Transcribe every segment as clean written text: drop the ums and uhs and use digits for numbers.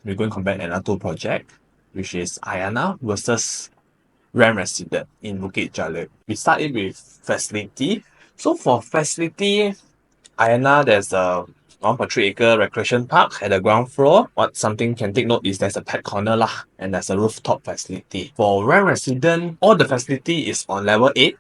we're going to compare another two project, which is Ayanna versus Ren Residence in Bukit Jalil. We start it with facility. So for facility, Ayanna, there's a 1.3 acre recreation park at the ground floor. What something can take note is there's a pet corner lah, and there's a rooftop facility. For Ren Residence, all the facility is on level 8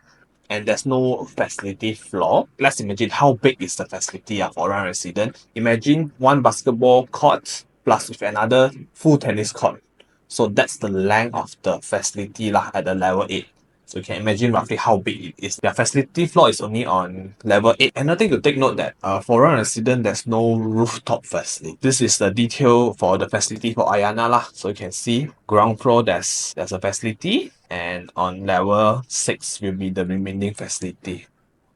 and there's no facility floor. Let's imagine how big is the facility for Ren Residence. Imagine one basketball court plus with another full tennis court. So that's the length of the facility lah at the level 8. So you can imagine roughly how big it is. Their facility floor is only on level 8. Another thing to take note that for Ren Residence, there's no rooftop facility. This is the detail for the facility for Ayanna lah. So you can see ground floor there's a facility, and on level 6 will be the remaining facility.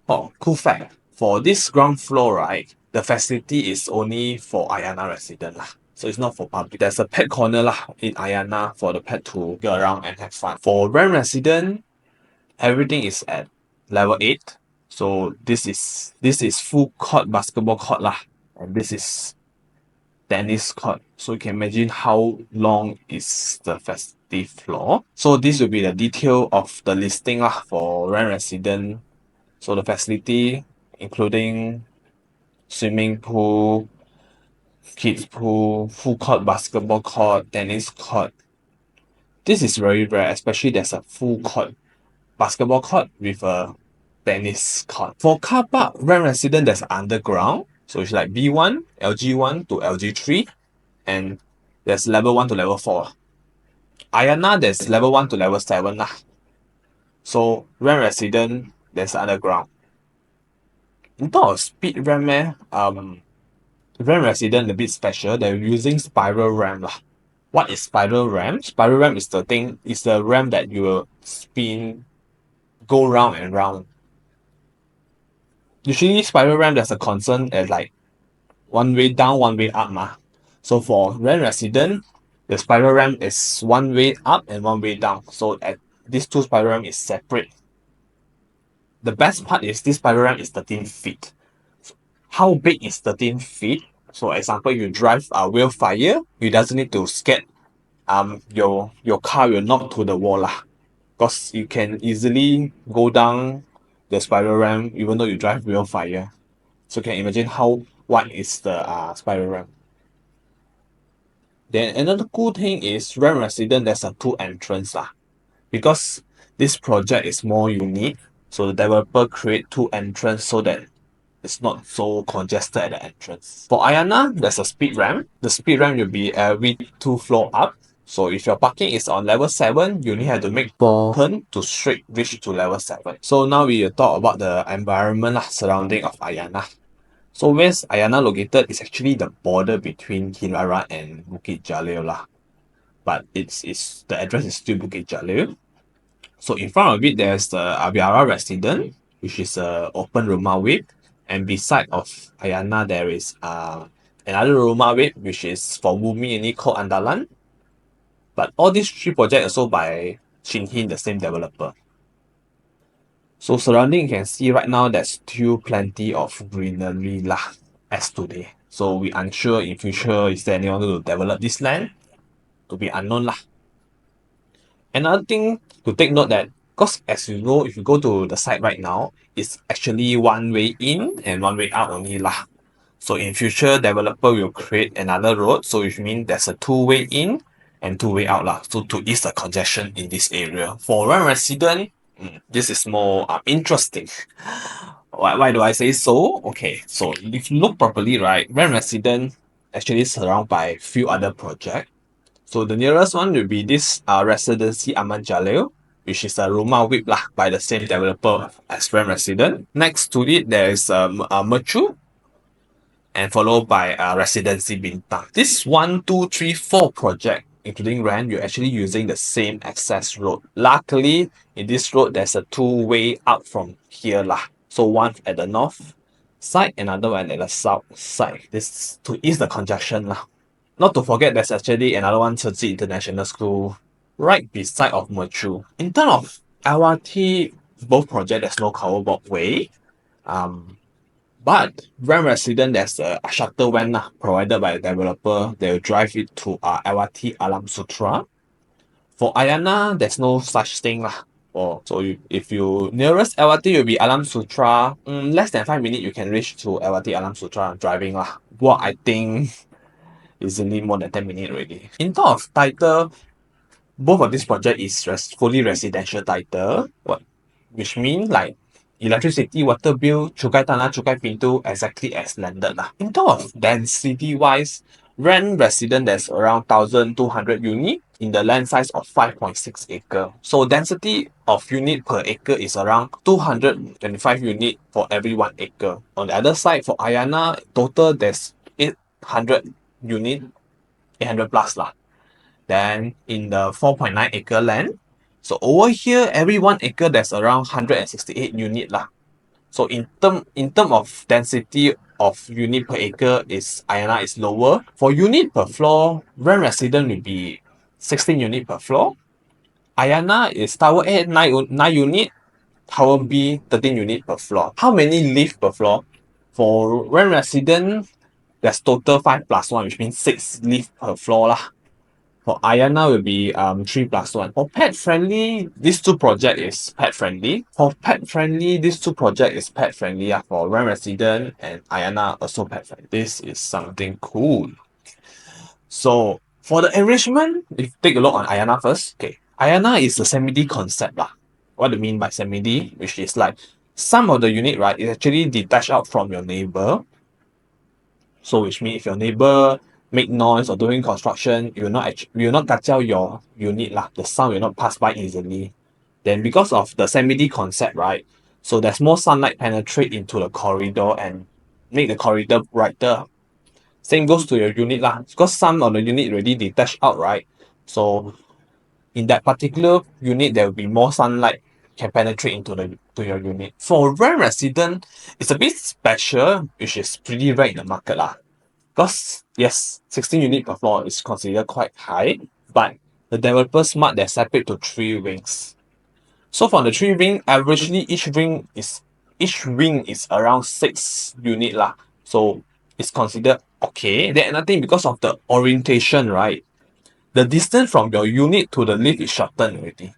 Oh, cool fact. For this ground floor, right, the facility is only for Ayanna Residence lah. So it's not for public. There's a pet corner lah in Ayanna for the pet to go around and have fun. For Ren Residence, everything is at level 8. So this is full court basketball court lah. And this is tennis court. So you can imagine how long is the facility floor. So this will be the detail of the listing lah for Ren Residence. So the facility including swimming pool, kids pool, full court basketball court, tennis court. This is very rare, especially there's a full court basketball court with a tennis court. For car park, Ren Residence there's underground. So it's like B1, LG1 to LG3, and there's level 1 to level 4. Ayanna, there's level 1 to level 7 lah. So Ren Residence, there's underground. In terms of speed RAM, Ren Residence a bit special. They're using spiral RAM lah. What is spiral RAM? Spiral RAM is the RAM that you will spin, go round and round. Usually spiral RAM there's a concern as like one way down, one way up mah. So for Ren Residence, the spiral RAM is one way up and one way down. So at these two spiral RAM is separate. The best part is this spiral RAM is 13 feet. How big is 13 feet? So example, you drive a wheelfire, you doesn't need to scared your car will knock to the wall lah. Because you can easily go down the spiral RAM even though you drive wheelfire. So you can imagine how wide is the spiral RAM. Then another cool thing is Ren Residence there's a 2 entrance lah. Because this project is more unique, so the developer create 2 entrance so that it's not so congested at the entrance. For Ayanna, there's a speed ramp. The speed ramp will be every 2 floor up. So if your parking is on level 7, you only have to make 4 turn to straight reach to level 7. So now we will talk about the environment surrounding of Ayanna. So where's Ayanna located is actually the border between Kinrara and Bukit Jalil lah. But the address is still Bukit Jalil. So in front of it there's the Ayanna Residence, which is a open rumah whip. And beside of Ayanna, there is another rumah whip, which is for Bumi ini called Andalan. But all these 3 projects also by Shin Hin, the same developer. So surrounding, you can see right now there's still plenty of greenery lah as today. So we unsure in future is there anyone to develop this land? To be unknown lah. Another thing to take note that, because as you know, if you go to the site right now, it's actually one way in and one way out only lah. So in future, developer will create another road, so which means there's a 2-way in and 2-way out lah. So to ease the congestion in this area. For Ren Residence, this is more interesting. Why do I say so? Okay, so if you look properly, right, Ren Residence actually surrounded by few other projects. So the nearest one will be this Residency Ahmad Jalil, which is a rumah whip lah by the same developer as Ren Residence. Next to it, there is Mercu, and followed by Residency Bintang. This 1, 2, 3, 4 project, including Ren, you're actually using the same access road. Luckily, in this road, there's a 2-way out from here lah. So one at the north side, another one at the south side. This to ease the congestion lah. Not to forget, there's actually another one, Tzu International School, right beside of Mercu. In terms of LRT, both projects, there's no covered walkway. But Ren Residence, there's a shuttle van provided by the developer. They'll drive it to LRT Alam Sutra. For Ayanna, there's no such thing lah. If you nearest LRT will be Alam Sutra, less than 5 minutes you can reach to LRT Alam Sutra driving lah. What I think easily more than 10 minutes already. In terms of title, both of this project is fully residential title, which means like electricity, water bill, cukai tanah, cukai pintu exactly as landed lah. In terms of density wise, Ren Residence there's around 1,200 unit in the land size of 5.6 acre. So density of unit per acre is around 225 unit for every 1 acre. On the other side, for Ayanna, total there's 800 unit, 800 plus lah. Then in the 4.9 acre land, so over here, every 1 acre, there's around 168 unit lah. So in term of density of unit per acre, Ayanna is lower. For unit per floor, Ren Residence will be 16 unit per floor. Ayanna is Tower A 9 unit, Tower B 13 unit per floor. How many lift per floor? For Ren Residence, there's total 5 plus 1, which means 6 lift per floor lah. For Ayanna will be 3 plus 1. For pet friendly, these two project is pet friendly. For pet friendly, these two project is pet friendly. For Ren Residence and Ayanna also pet friendly. This is something cool. So for the arrangement, if you take a look on Ayanna first, okay, Ayanna is a semi-D concept lah. What do you mean by semi-D? Which is like some of the unit, right, is actually detached out from your neighbor. So which means if your neighbor make noise or doing construction, you will not kacau your unit lah. The sound will not pass by easily. Then because of the semi-D concept, right? So there's more sunlight penetrate into the corridor and make the corridor brighter. Same goes to your unit lah. Because some of the unit already detached out, right? So in that particular unit, there will be more sunlight can penetrate into your unit. For Ren Residence, it's a bit special, which is pretty rare in the market lah. Because yes, 16 unit per floor is considered quite high, but the developer smart, they separate to 3 wings. So for the 3 wing, averagely each wing is around 6 unit lah. So it's considered okay. Then another thing, because of the orientation, right? The distance from your unit to the lift is shortened already,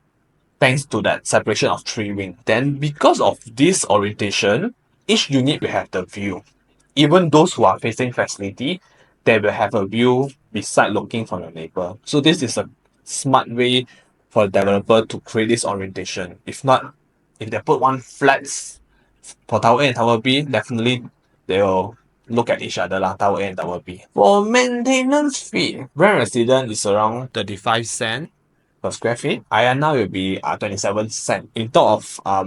thanks to that separation of 3 wing. Then because of this orientation, each unit will have the view. Even those who are facing facility, they will have a view beside looking from your neighbor. So this is a smart way for the developer to create this orientation. If not, if they put one flat for Tower A and Tower B, definitely they will look at each other lah, Tower A and Tower B. For maintenance fee, Ren Residence is around 35 cents per square feet. Ayanna will be 27 cents. In terms of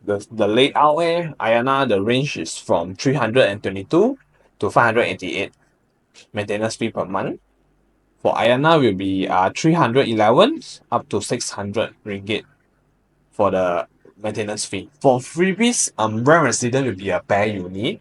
the layout, Ayanna, the range is from 322 to 588 maintenance fee per month. For Ayanna will be 311 up to 600 ringgit for the maintenance fee. For freebies, Ren Residence will be a bare unit.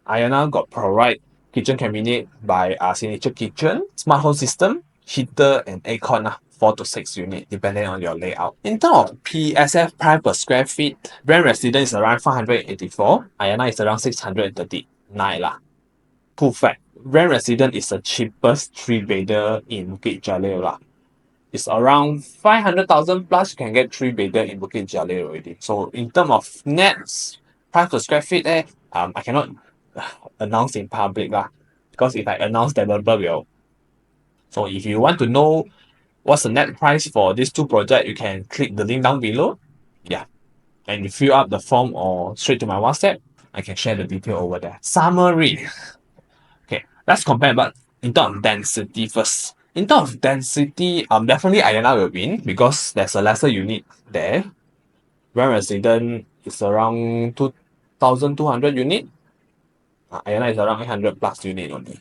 Ayanna got provide kitchen cabinet by Signature Kitchen, smart home system, heater and aircon 4 to 6 units depending on your layout. In terms of PSF price per square feet, Ren Residence is around 584, Ayanna is around 639 lah. Cool fact, Ren Residence is the cheapest 3-bedder in Bukit Jalil lah. It's around 500,000 plus you can get 3-bedder in Bukit Jalil already. So in terms of nets, price per square feet, I cannot announce in public lah. Because if I announce, developer will. So if you want to know what's the net price for these 2 projects, you can click the link down below. Yeah. And you fill up the form or straight to my WhatsApp, I can share the detail over there. Summary. Okay, let's compare but in terms of density first. In terms of density, definitely Ayanna will win because there's a lesser unit there. Ren Residence is around 2,200 unit. Ayanna is around 800 plus unit only.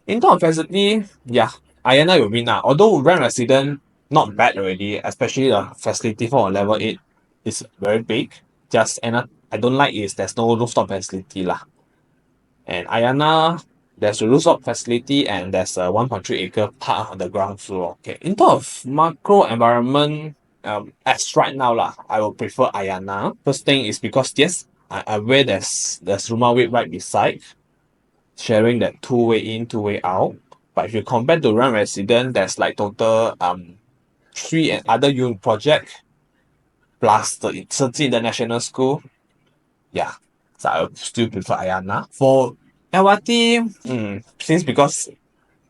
In terms of facility, yeah, Ayanna will win. Although Ren Residence not bad already, especially the facility for level 8 is very big. Just I don't like is there's no rooftop facility lah. And Ayanna, there's a rooftop facility and there's a 1.3 acre park on the ground floor. Okay, in terms of macro environment, as right now lah, I will prefer Ayanna. First thing is because yes, where there's Rumaway right beside, sharing that two-way in, two-way out. But if you compare to Ren Resident, there's like total three and other unit project plus the Tsingy International School. Yeah. So I still prefer Ayanna. For LRT, since because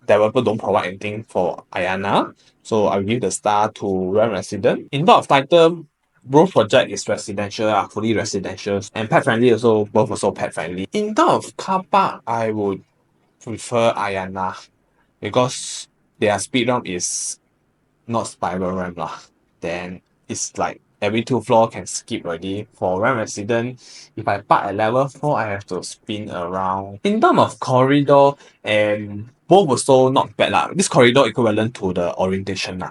developer don't provide anything for Ayanna, so I'll give the star to Ren Resident. In terms of title, both project is residential, fully residential, and pet friendly also, both also pet friendly. In terms of car park, I would prefer Ayanna because their speed ramp is not spiral ramp lah. Then it's like every two floor can skip already. For Ren Resident, if I park at level 4, I have to spin around. In terms of corridor, and both also not bad lah. This corridor equivalent to the orientation lah.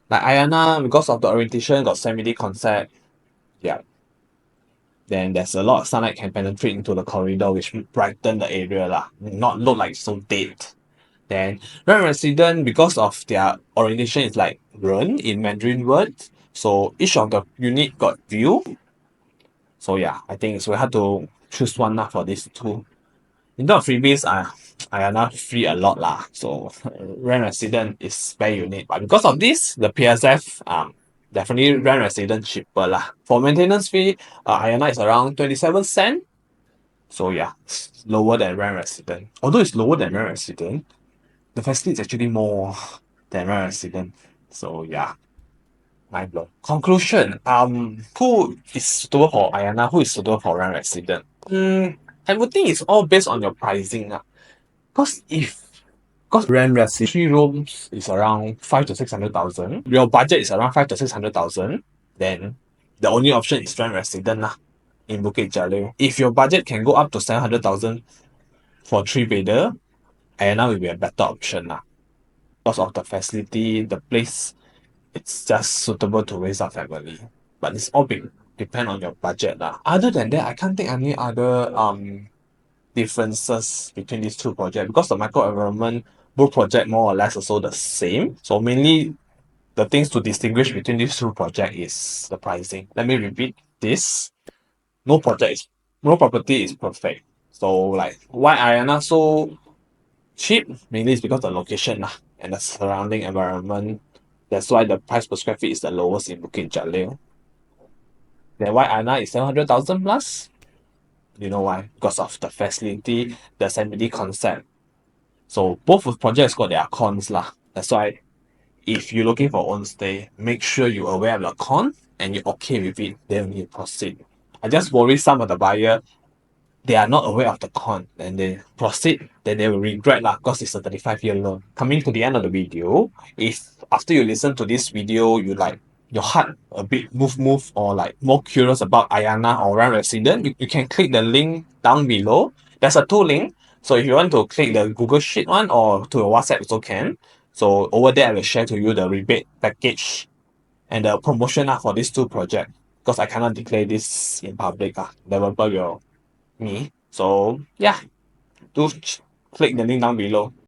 Like Ayanna, because of the orientation, got semi concept. Yeah. Then there's a lot of sunlight can penetrate into the corridor, which brighten the area lah. Not look like so dead. Then Ren Resident, because of their orientation is like Ren in Mandarin words, so each of the unit got view. So yeah, I think it's very hard to choose one lah for these two. In terms of freebies, I are not free a lot lah. So Ren Resident is very unique. But because of this, the PSF definitely Ren Resident cheaper lah. For maintenance fee, Ayanna is around 27 cent. So yeah, it's lower than Ren Resident. Although it's lower than Ren Resident, the facility is actually more than Ren Resident. So yeah, mind blown. Conclusion. Who is suitable for Ayanna? Who is suitable for Ren Resident? I would think it's all based on your pricing. Because Ren Resident 3 rooms is around 5 to 600,000. Your budget is around 5 to 600,000. Then the only option is Ren Resident in Bukit Jalil. If your budget can go up to 700,000 for 3-bedder, Ayanna will be a better option because of the facility, the place, it's just suitable to raise a family. But it's all depend on your budget Other than that, I can't think any other differences between these two projects because the microenvironment both project more or less also the same. So mainly the things to distinguish between these two projects is the pricing. Let me repeat this. No property is perfect. So like why Ayanna so cheap? Mainly it's because the location and the surrounding environment. That's why the price per square feet is the lowest in Bukit Jalil. Then why Ayanna is 700,000 plus? You know why? Because of the facility, the assembly concept. So both of projects got their cons That's why if you're looking for own stay, make sure you're aware of the con and you're okay with it, then you proceed. I just worry some of the buyer, they are not aware of the con and they proceed, then they will regret because it's a 35-year loan. Coming to the end of the video, if after you listen to this video, you like your heart a bit move or like more curious about Ayanna or Ren Resident, you can click the link down below. There's a 2 link. So if you want to click the Google Sheet one or to your WhatsApp, also can. So over there, I will share to you the rebate package and the promotion for these 2 projects. Because I cannot declare this in public. Developer will me. So yeah, do click the link down below.